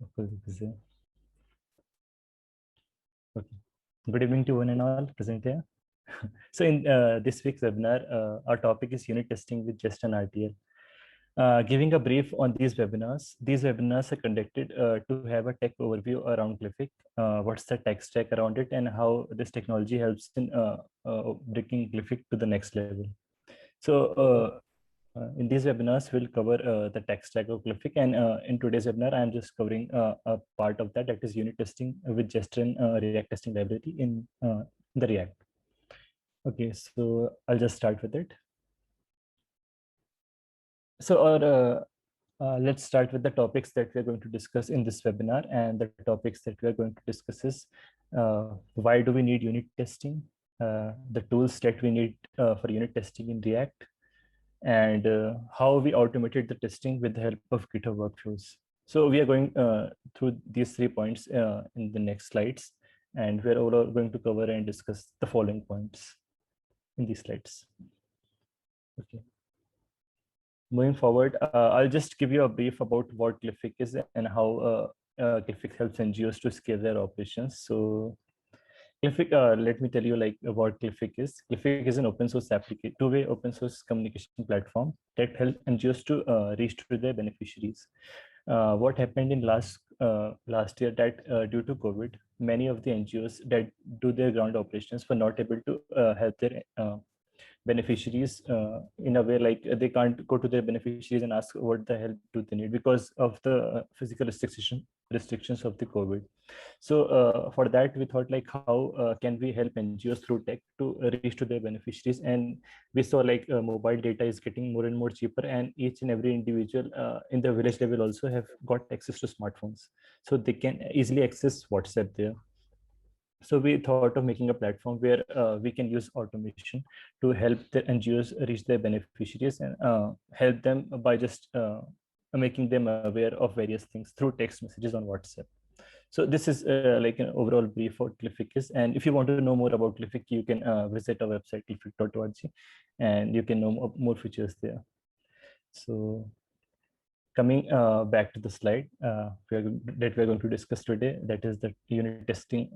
Okay. Good evening to one and all present here. So in this week's webinar, our topic is unit testing with Jest and RTL. Giving a brief on these webinars are conducted to have a tech overview around Glyphic, what's the tech stack around it, and how this technology helps in bringing Glyphic to the next level. So in these webinars, we'll cover the tech stack of Glyphic, and in today's webinar, I'm just covering a part of that is unit testing with Jest and React testing library in the React. Okay, so I'll just start with it. So let's start with the topics that we're going to discuss in this webinar. And the topics that we're going to discuss is why do we need unit testing, the tools that we need for unit testing in React, and how we automated the testing with the help of GitHub workflows. So we are going through these 3 points in the next slides, and we're all going to cover and discuss the following points in these slides. Okay. Moving forward, I'll just give you a brief about what Glyphic is and how Glyphic helps NGOs to scale their operations. So Glyphic, let me tell you like what Glyphic is. Glyphic is an open source application, two-way open source communication platform that helps NGOs to reach to their beneficiaries. What happened in last year that due to COVID, many of the NGOs that do their ground operations were not able to help their beneficiaries in a way like they can't go to their beneficiaries and ask what the help do they need because of the physical restrictions of the COVID. So for that, we thought like how can we help NGOs through tech to reach to their beneficiaries, and we saw like mobile data is getting more and more cheaper, and each and every individual in the village level also have got access to smartphones, so they can easily access WhatsApp there. So we thought of making a platform where we can use automation to help the NGOs reach their beneficiaries and help them by just making them aware of various things through text messages on WhatsApp. So this is like an overall brief what Glyphic is. And if you want to know more about Glyphic, you can visit our website, glyphic.org, and you can know more features there. So coming back to the slide that we're going to discuss today, that is the unit testing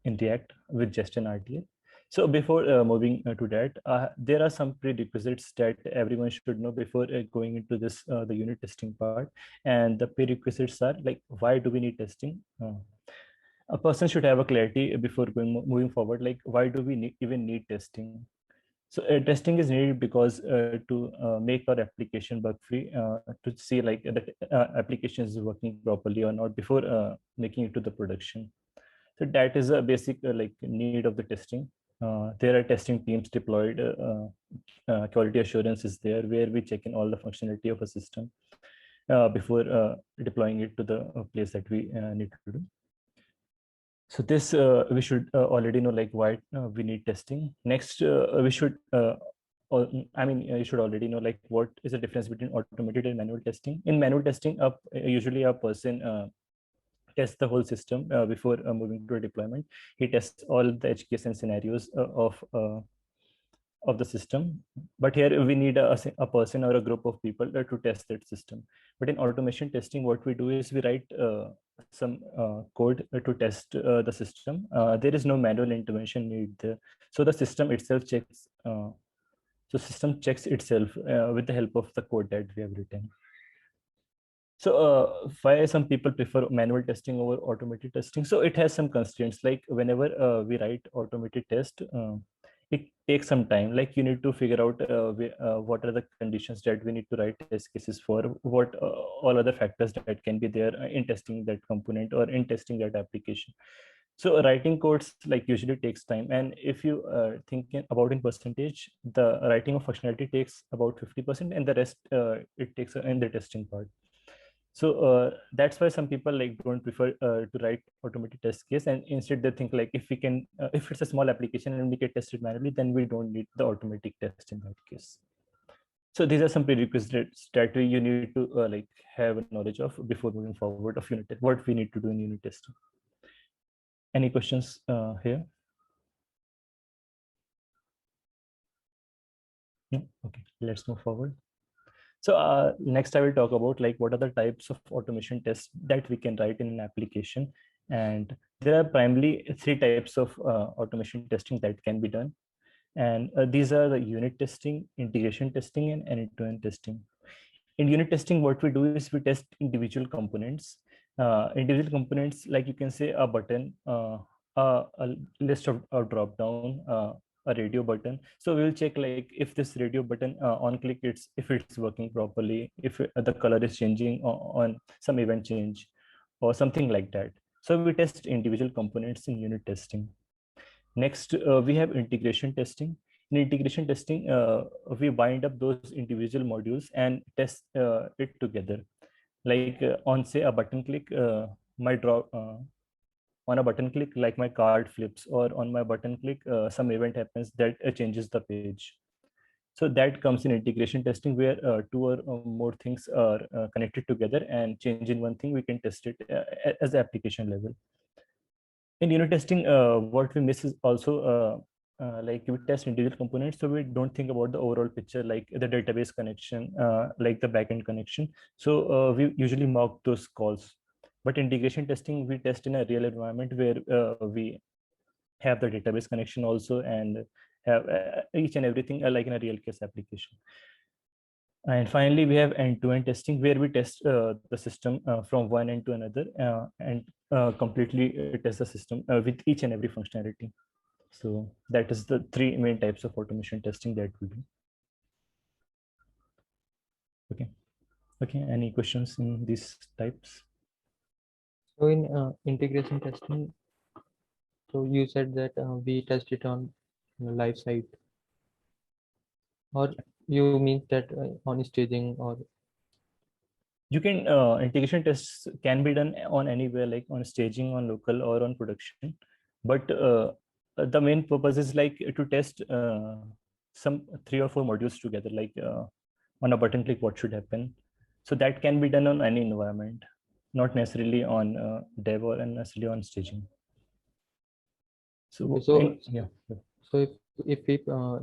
in React with Jest and RTL. So before moving to that, there are some prerequisites that everyone should know before going into this the unit testing part. And the prerequisites are like, why do we need testing? A person should have a clarity before moving forward, like why do we even need testing? So testing is needed because to make our application bug free, to see like that application is working properly or not before making it to the production. So that is a basic like need of the testing. There are testing teams deployed. Quality assurance is there where we check in all the functionality of a system before deploying it to the place that we need to do. So this we should already know like why we need testing. Next, we should you should already know like what is the difference between automated and manual testing. In manual testing, usually a person tests the whole system before moving to a deployment. He tests all the edge case and scenarios of the system. But here we need a person or a group of people to test that system. But in automation testing, what we do is we write some code to test the system. There is no manual intervention needed there. So the system itself checks. So system checks itself with the help of the code that we have written. So why some people prefer manual testing over automated testing? So it has some constraints. Like whenever we write automated test, it takes some time. Like you need to figure out what are the conditions that we need to write test cases for, what all other factors that can be there in testing that component or in testing that application. So writing codes like usually takes time. And if you think about in percentage, the writing of functionality takes about 50% and the rest it takes in the testing part. So that's why some people like don't prefer to write automated test case, and instead they think like if we can if it's a small application and we get tested manually, then we don't need the automatic test in that case. So these are some prerequisites that you need to like have a knowledge of before moving forward of unit test, what we need to do in unit testing. Any questions here? No? Okay, let's move forward. So next I will talk about like what are the types of automation tests that we can write in an application. And there are primarily three types of automation testing that can be done. And these are the unit testing, integration testing, and end-to-end testing. In unit testing, what we do is we test individual components. Individual components, like you can say a button, a list of a drop down, a radio button. So we'll check like if this radio button on click, if it's working properly, if the color is changing on some event change or something like that. So we test individual components in unit testing. Next, we have integration testing. In integration testing, we bind up those individual modules and test it together. Like on say a button click, my draw on a button click, like my card flips, or on my button click, some event happens that changes the page. So that comes in integration testing, where two or more things are connected together, and change in one thing, we can test it as the application level. In unit testing, what we miss is also like we test individual components, so we don't think about the overall picture, like the database connection, like the backend connection. So we usually mock those calls. But integration testing, we test in a real environment where we have the database connection also, and have each and everything like in a real case application. And finally, we have end-to-end testing, where we test the system from one end to another, and completely test the system with each and every functionality. So that is the three main types of automation testing that we do. Okay. Okay. Any questions in these types? So in integration testing, so you said that we test it on live site, or you mean that on staging, or You can integration tests can be done on anywhere, like on staging, on local, or on production. But the main purpose is like to test some three or four modules together, like on a button click, what should happen. So that can be done on any environment, not necessarily on dev or necessarily on staging. okay, So so yeah. so if we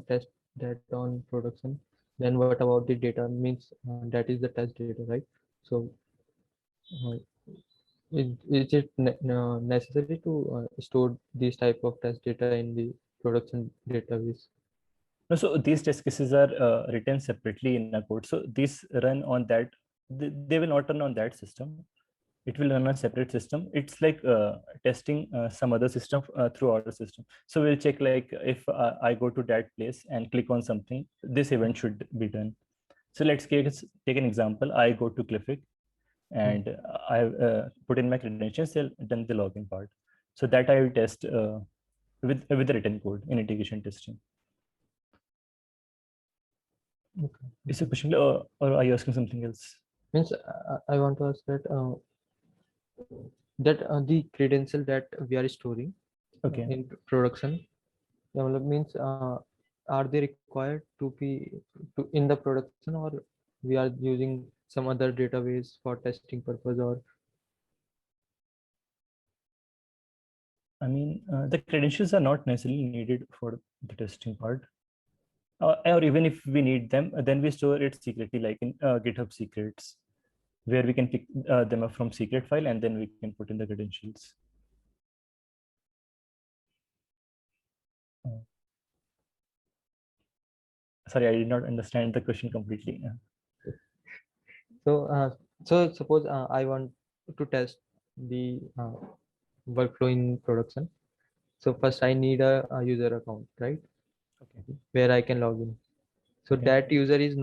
test that on production, then what about the data? Means that is the test data, right? So uh, is it necessary to store this type of test data in the production database? No, so these test cases are written separately in a code. So these run on that. They will not run on that system. It will run on a separate system. It's like testing some other system through our system. So we'll check like if I go to that place and click on something, this event should be done. So let's take an example. I go to Cliffic Hmm. and I put in my credentials, done the login part. So that I will test with the written code in integration testing. Okay. Is a question, or are you asking something else? Means I want to ask that the credential that we are storing Okay. in production develop means are they required to be in the production, or we are using some other database for testing purpose, or I mean, the credentials are not necessarily needed for the testing part. Or even if we need them, then we store it secretly, like in GitHub secrets, where we can pick them up from secret file and then we can put in the credentials. Uh, Sorry, I did not understand the question completely. so so suppose I want to test the workflow in production. So first I need a user account, right, Okay. where I can log in. So Okay. that user is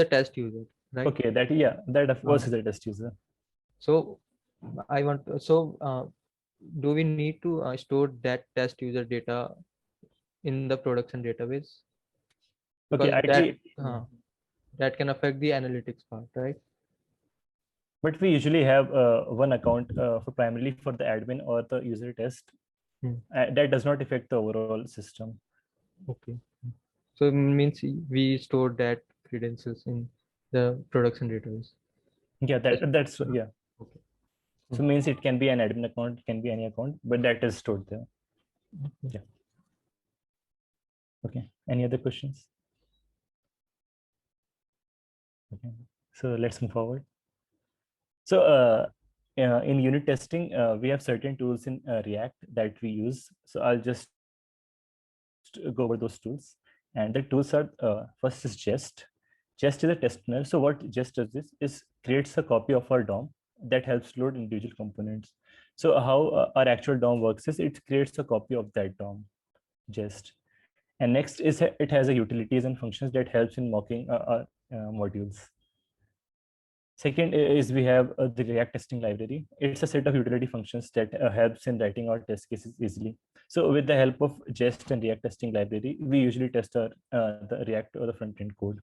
a test user, right? Okay. That, yeah, that of uh, course is a test user. so I want so do we need to store that test user data in the production database, Okay. because Ideally, yeah. that can affect the analytics part, right? But we usually have one account for primarily for the admin or the user test. Hmm. That does not affect the overall system. Okay. So it means we store that credentials in the production database. Yeah, Yes. that's yeah. Okay. Hmm. So means it can be an admin account, it can be any account, but that is stored there. Okay. Yeah. Okay. Any other questions? Okay, so let's move forward. So in unit testing, we have certain tools in React that we use. So I'll just go over those tools. And the tools are, first is Jest. Jest is a tester. So what Jest does is creates a copy of our DOM that helps load individual components. So how our actual DOM works is it creates a copy of that DOM, Jest. And next is it has a utilities and functions that helps in mocking our modules. Second is we have the React testing library. It's a set of utility functions that helps in writing our test cases easily. So with the help of Jest and React testing library, we usually test our the React or the front end code.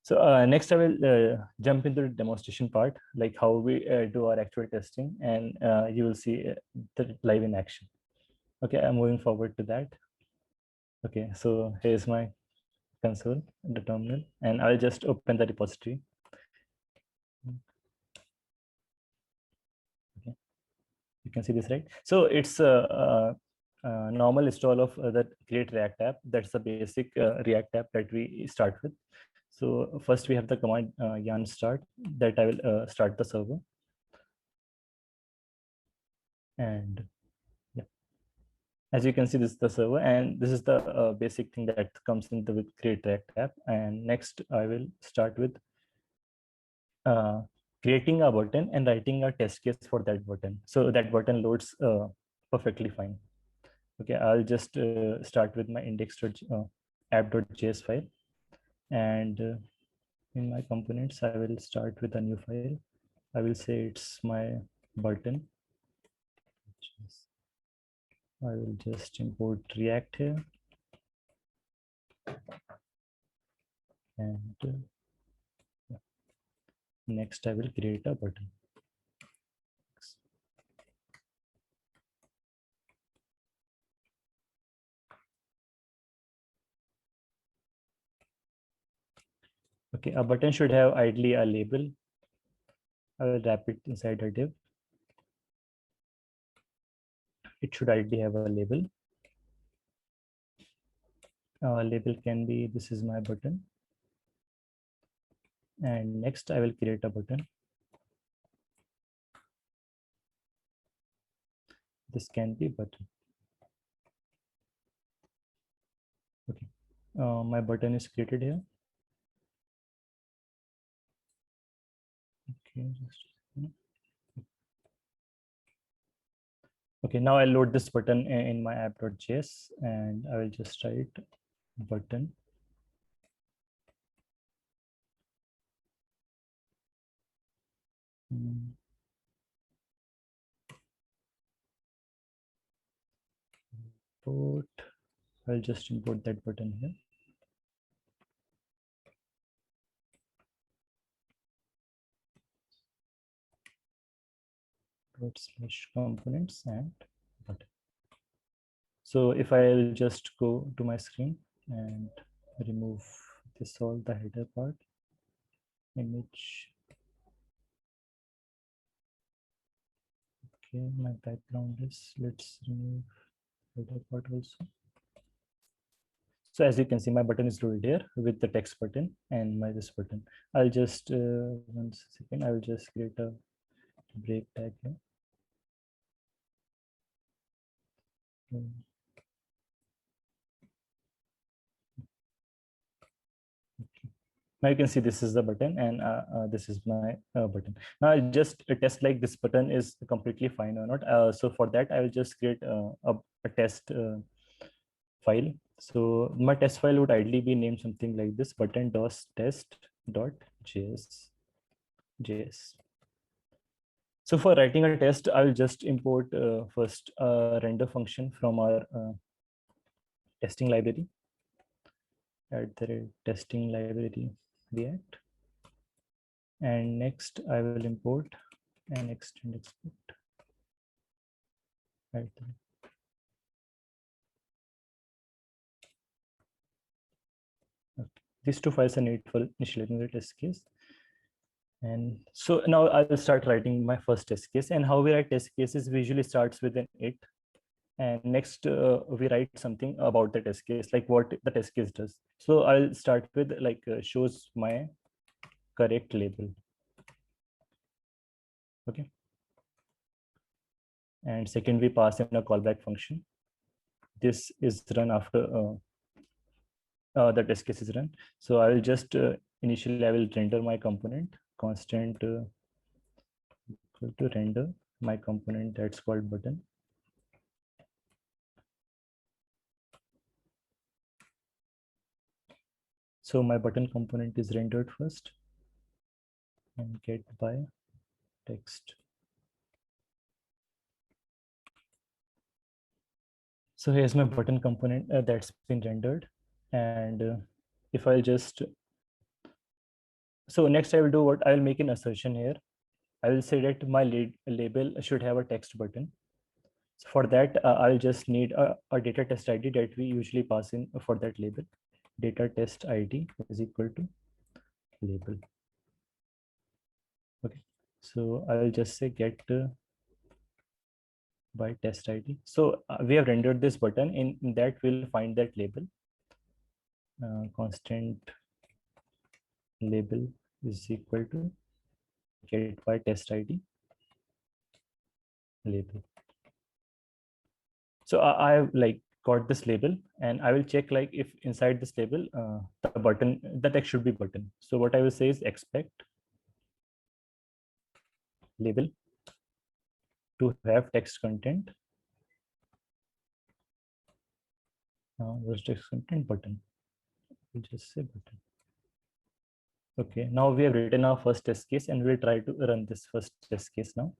So next I will jump into the demonstration part, like how we do our actual testing, and you will see the live in action. Okay, I'm moving forward to that. Okay, so here's my console, the terminal, and I'll just open the repository. Okay, you can see this, right? So it's a normal install of the create React app. That's the basic React app that we start with. So first we have the command yarn start that I will start the server. And yeah, as you can see, this is the server, and this is the basic thing that comes in the with create React app. And next I will start with creating a button and writing a test case for that button. So that button loads perfectly fine. Okay, I'll just start with my index.app.js file. And in my components, I will start with a new file. I will say it's my button. I will just import React here. And next I will create a button. Okay, a button should have ideally a label. I will wrap it inside a div. It should ideally have a label. Label can be, this is my button. And next I will create a button. This can be button. Okay, my button is created here. Okay, okay, now I'll load this button in my app.js, and I will just write button. Import. I'll just import that button here. /components and button. So if I'll just go to my screen and remove this, all the header part, image. Okay, my background is, let's remove header part also. So as you can see, my button is loaded here with the text button and my this button. I'll just 1 second. I will just create a break tag here. Now you can see this is the button, and this is my button. Now I'll just test like this button is completely fine or not. So for that, I will just create a test file. So my test file would ideally be named something like this: button.test.js. So for writing a test, I will just import first a render function from our testing library. Add the testing library React. And next I will import and extend export. Right there. Okay. These two files are needed for initializing the test case. And so now I will start writing my first test case. And how we write test cases usually starts with an it. And next we write something about the test case, like what the test case does. So I'll start with like shows my correct label. Okay. And second, we pass in a callback function. This is run after the test case is run. So I will just initially I will render my component constant equal to render my component that's called button. So my button component is rendered first and get by text. So here's my button component that's been rendered. And if I'll just, so next I will do what, I will make an assertion here. I will say that my label should have a text button. So for that, I'll just need a data test ID that we usually pass in for that label. Data test ID is equal to label. Okay, so I will just say get by test ID. So we have rendered this button. In that we'll find that label. Constant label is equal to get by test ID label. So I have like got this label, and I will check like if inside this label the button, the text should be button. So what I will say is expect label to have text content. There's text content button. We'll just say button. Okay, now we have written our first test case, and we'll try to run this first test case now.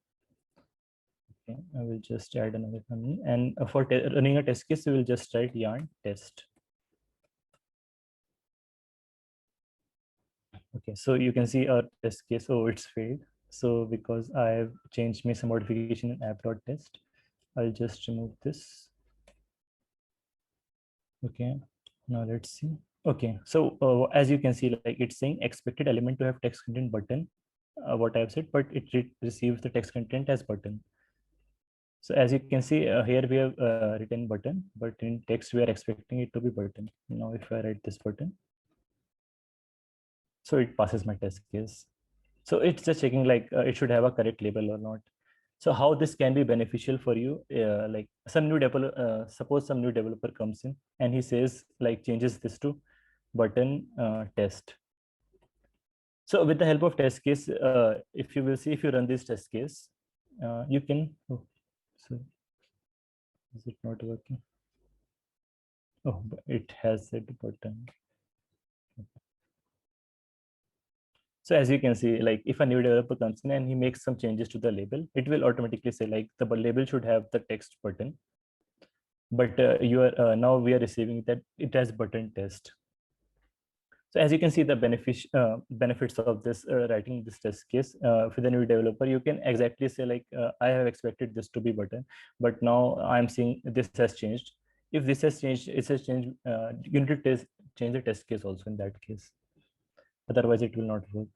Okay, I will just add another family, and for running a test case, we will just write yarn test. Okay, so you can see our test case. Oh, it's failed. So because I have changed me some modification in app.test, I'll just remove this. Okay, now let's see. Okay, so as you can see, like it's saying expected element to have text content button, what I've said, but it receives the text content as button. So as you can see here, we have written button, but in text, we are expecting it to be button. Now, if I write this button, so it passes my test case. So it's just checking like it should have a correct label or not. So how this can be beneficial for you, like some new developer, suppose some new developer comes in and he says like changes this to button test. So with the help of test case, if you will see, if you run this test case, you can, oh, so is it not working? Oh, it has said button. So as you can see, like if a new developer comes in and he makes some changes to the label, it will automatically say like the label should have the text button. But you are now we are receiving that it has button test. So as you can see, the benefits of this writing this test case for the new developer, you can exactly say like I have expected this to be button, but now I'm seeing this has changed. If this has changed, it has changed. You need to change the test case also in that case. Otherwise, it will not work.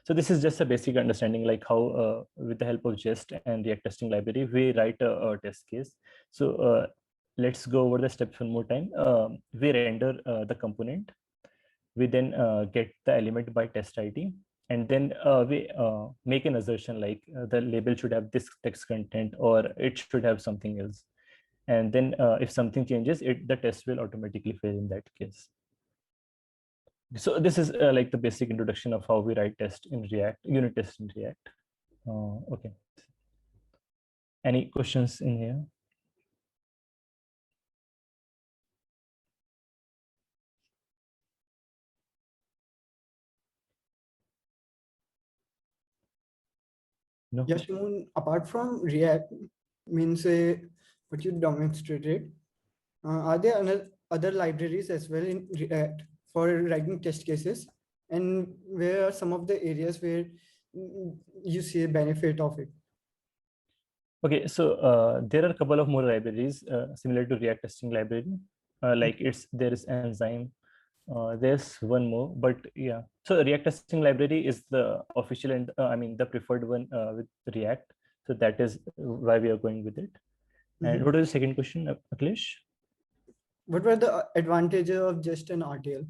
So this is just a basic understanding, like how with the help of Jest and React testing library, we write a test case. So let's go over the steps one more time. We render the component. We then get the element by test ID, and then we make an assertion like the label should have this text content or it should have something else. And then if something changes, the test will automatically fail in that case. So this is like the basic introduction of how we write test in React, unit test in React. Okay. Any questions in here? No. Yes, Shimon, apart from React, means what you demonstrated, are there other libraries as well in React for writing test cases? And where are some of the areas where you see a benefit of it? Okay, so there are a couple of more libraries similar to React testing library. Like there is Enzyme. There's one more, but yeah. So React testing library is the official and I mean the preferred one with React. So that is why we are going with it. And what is the second question, Akhilesh? What were the advantages of Jest an RTL?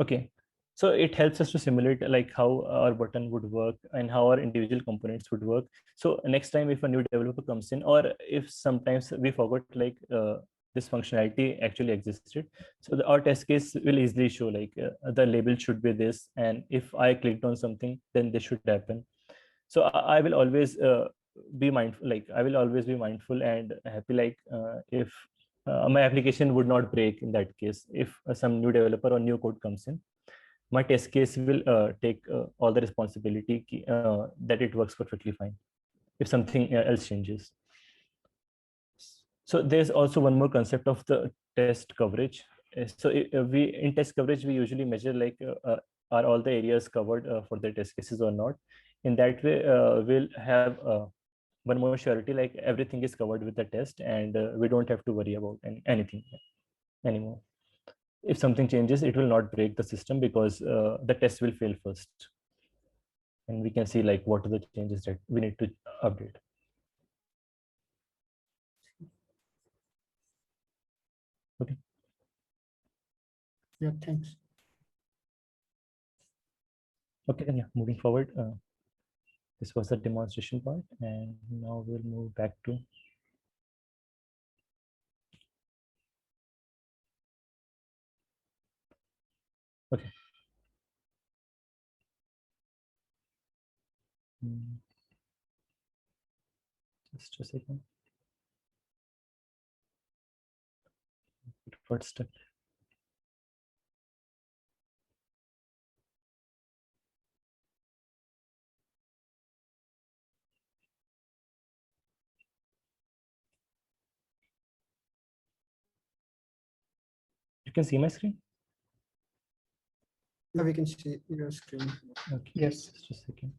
Okay, So it helps us to simulate like how our button would work and how our individual components would work. So next time if a new developer comes in, or if sometimes we forgot like this functionality actually existed, so our test case will easily show like the label should be this, and if I clicked on something, then this should happen. So I will always be mindful, like I will always be mindful and happy, like if my application would not break in that case if some new developer or new code comes in. My test case will take all the responsibility that it works perfectly fine if something else changes. So there's also one more concept of the test coverage. So we in test coverage we usually measure like are all the areas covered for the test cases or not. In that way we'll have one more surety, like everything is covered with the test, and we don't have to worry about anything anymore. If something changes, it will not break the system because the test will fail first, and we can see like what are the changes that we need to update. Okay. Yeah, thanks. Okay, then yeah, moving forward. This was the demonstration part, and now we'll move back to okay. Hmm, just a second. What's stuck? You can see my screen. Yeah, we can see your screen. Okay. Yes. Just a second.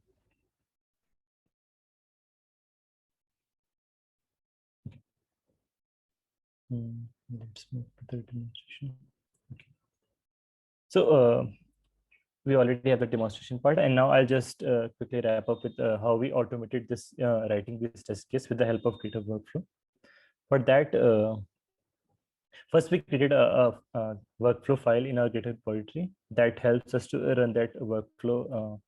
Okay. Let's move to the demonstration. Okay. So we already have the demonstration part, and now I'll just quickly wrap up with how we automated this writing this test case with the help of GitHub Workflow. For that, first we created a workflow file in our GitHub repository that helps us to run that workflow.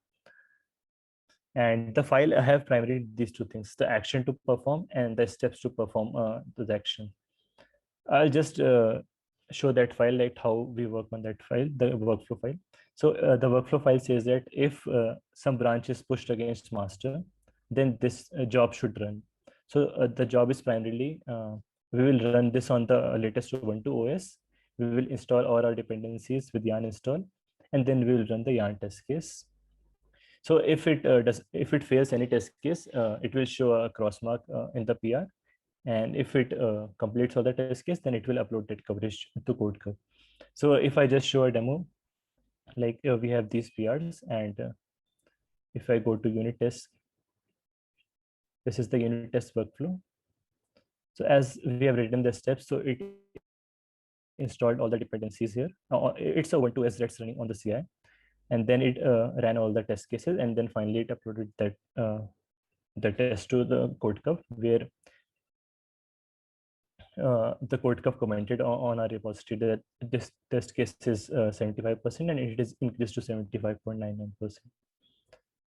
And the file I have primarily these two things: the action to perform and the steps to perform the action. I'll just show that file, like how we work on that file, the workflow file. So the workflow file says that if some branch is pushed against master, then this job should run. So the job is primarily, we will run this on the latest Ubuntu OS. We will install all our dependencies with yarn install, and then we will run the yarn test case. So if it fails any test case, it will show a cross mark in the PR, and if it completes all the test case, then it will upload that coverage to CodeCurve. So if I just show a demo, like we have these PRs, and if I go to unit test, this is the unit test workflow. So as we have written the steps, so it installed all the dependencies here. It's a Ubuntu OS that's running on the CI, and then it ran all the test cases, and then finally it uploaded that the test to the CodeCurve, where the CodeCurve commented on our repository that this test case is 75%, and it is increased to 75.99%.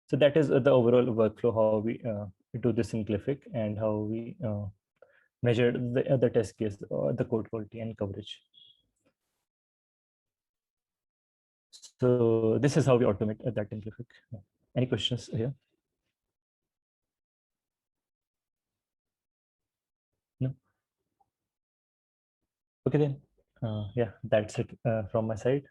So that is the overall workflow, how we do this in Glyphic, and how we measure the test case, the code quality and coverage. So this is how we automate that in Glyphic. Any questions here? No? Okay then. Yeah, that's it from my side.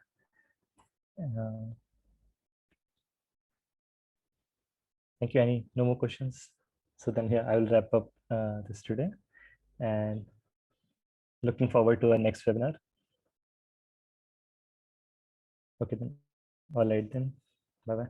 Thank you, Annie. No more questions. So then here I will wrap up this today, and looking forward to our next webinar. Okay then. All right then. Bye-bye.